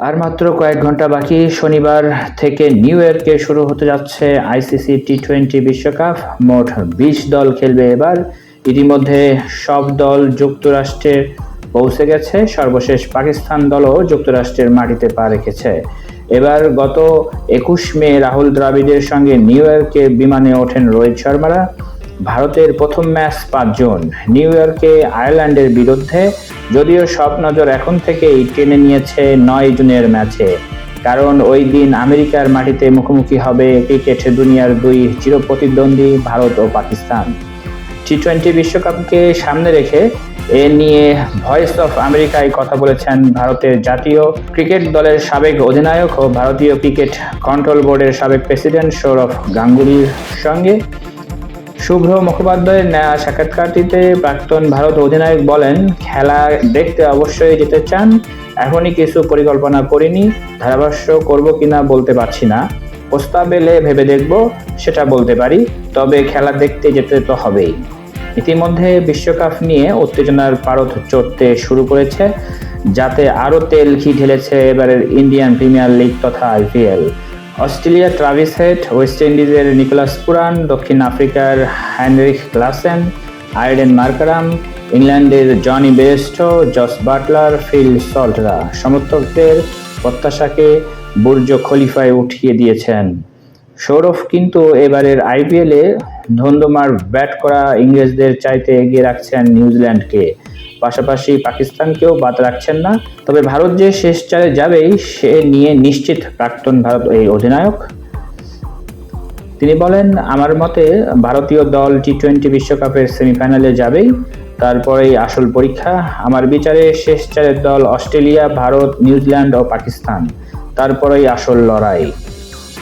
আর মাত্র কয়েক ঘন্টা বাকি, শনিবার থেকে নিউ ইয়র্কে শুরু হতে যাচ্ছে আইসিসি টি-20 বিশ্বকাপ। মোট 20 দল খেলবে এবার। ইতিমধ্যে সব দল যুক্তরাষ্ট্রে পৌঁছে গেছে, সর্বশেষ পাকিস্তান দলও যুক্তরাষ্ট্রের মাটিতে পা রেখেছে। এবার গত 21 মে রাহুল দ্রাবিড়ের সঙ্গে নিউ ইয়র্কে বিমানে ওঠেন রোহিত শর্মারা। ভারতের প্রথম ম্যাচ 5 জুন নিউ ইয়র্কে আয়ারল্যান্ডের বিরুদ্ধে, যদিও সব নজর এখন থেকেই টেনে নিয়েছে 9 জুনের ম্যাচে, কারণ ওই দিন আমেরিকার মাটিতে মুখোমুখি হবে ক্রিকেট দুনিয়ার দুই চিরপ্রতিদ্বন্দ্বী ভারত ও পাকিস্তান। টি-20 বিশ্বকাপকে সামনে রেখে এ নিয়ে ভয়েস অফ আমেরিকায় কথা বলেছেন ভারতের জাতীয় ক্রিকেট দলের সাবেক অধিনায়ক ও ভারতীয় ক্রিকেট কন্ট্রোল বোর্ডের সাবেক প্রেসিডেন্ট সৌরভ গাঙ্গুলির সঙ্গে। শুভ্র মুখোপাধ্যায়ের নেয়া সাক্ষাৎকারটিতে প্রাক্তন ভারত অধিনায়ক বলেন, খেলা দেখতে অবশ্যই যেতে চান, এখনই কিছু পরিকল্পনা করিনি, ধারাভাষ্য করব কিনা বলতে পারছি না, প্রস্তাব এলে ভেবে দেখব, সেটা বলতে পারি, তবে খেলা দেখতে যেতে তো হবেই। ইতিমধ্যে বিশ্বকাপ নিয়ে উত্তেজনার পারদ চড়তে শুরু করেছে, যাতে আরও তেল ঘি ঢেলেছে এবারের ইন্ডিয়ান প্রিমিয়ার লিগ তথা আইপিএল। অস্ট্রেলিয়ার ট্রাভিস হেড, ওয়েস্ট ইন্ডিজের নিকোলাস পুরান, দক্ষিণ আফ্রিকার হেনরিক ক্লাসেন, আইডেন মার্কারাম, ইংল্যান্ডের Jonny Bairstow, Jos Buttler, Phil সল্টরা সমর্থকদের প্রত্যাশাকে বুর্জ খলিফায় উঠিয়ে দিয়েছেন। সৌরভ কিন্তু এবারের আইপিএলে ধুন্ধুমার ব্যাট করা ইংরেজদের চাইতে এগিয়ে রাখছেন নিউজিল্যান্ডকে, পাশাপাশি পাকিস্তানকেও বাদ রাখছেন না। তবে ভারত যে শেষ চারে যাবেই সে নিয়ে নিশ্চিত প্রাক্তন ভারত এই অধিনায়ক। তিনি বলেন, আমার মতে ভারতীয় দল টি-20 বিশ্বকাপের সেমিফাইনালে যাবেই, তারপরেই আসল পরীক্ষা। আমার বিচারে শেষ চারের দল অস্ট্রেলিয়া, ভারত, নিউজিল্যান্ড ও পাকিস্তান, তারপরেই আসল লড়াই।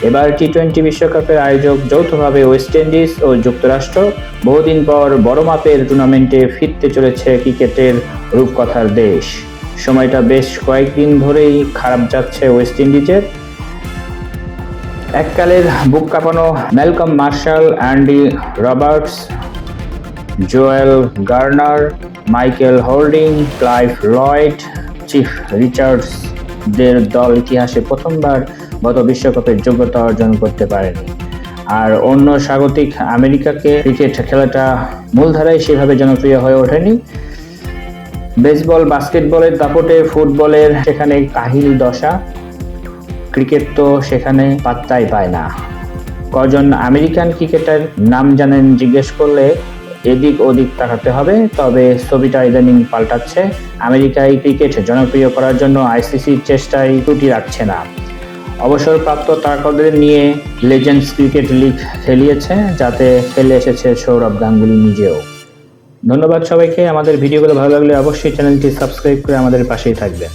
এবার টি-20 বিশ্বকাপের আয়োজক যৌথভাবে ওয়েস্ট ইন্ডিজ ও যুক্তরাষ্ট্র। বহুদিন পর বড় মাপের টুর্নামেন্টে ফিরতে চলেছে ক্রিকেটের রূপকথার দেশ। সময়টা বেশ কয়েকদিন ধরেই খারাপ যাচ্ছে ওয়েস্ট ইন্ডিজের। এককালের বুক কাঁপানো Malcolm Marshall, Andy Roberts, Joel Garner, Michael Holding, Clive Lloyd, চিফ রিচার্ডসদের দল ইতিহাসে প্রথমবার গত বিশ্বকাপের যোগ্যতা অর্জন করতে পারেনি। আর অন্য স্বাগতিক আমেরিকাকে ক্রিকেট খেলাটা মূলধারায় সেভাবে জনপ্রিয় হয়ে ওঠেনি। বেসবল, বাস্কেটবলের দাপটে ফুটবলের সেখানে কাহিনী দশা, ক্রিকেট তো সেখানে পাত্তাই পায় না। কজন আমেরিকান ক্রিকেটার নাম জানেন জিজ্ঞেস করলে এদিক ওদিক তাকাতে হবে। তবে ছবিটা ইদানিং পাল্টাচ্ছে। আমেরিকায় ক্রিকেট জনপ্রিয় করার জন্য আইসিসির চেষ্টায় ত্রুটি রাখছে না। অবসরপ্রাপ্ত তারকাদের নিয়ে লেজেন্ডস ক্রিকেট লিগ খেলিয়েছে, যাতে খেলে এসেছে সৌরভ গাঙ্গুলি নিজেও। ধন্যবাদ সবাইকে। আমাদের ভিডিওগুলো ভালো লাগলে অবশ্যই চ্যানেলটি সাবস্ক্রাইব করে আমাদের পাশেই থাকবেন।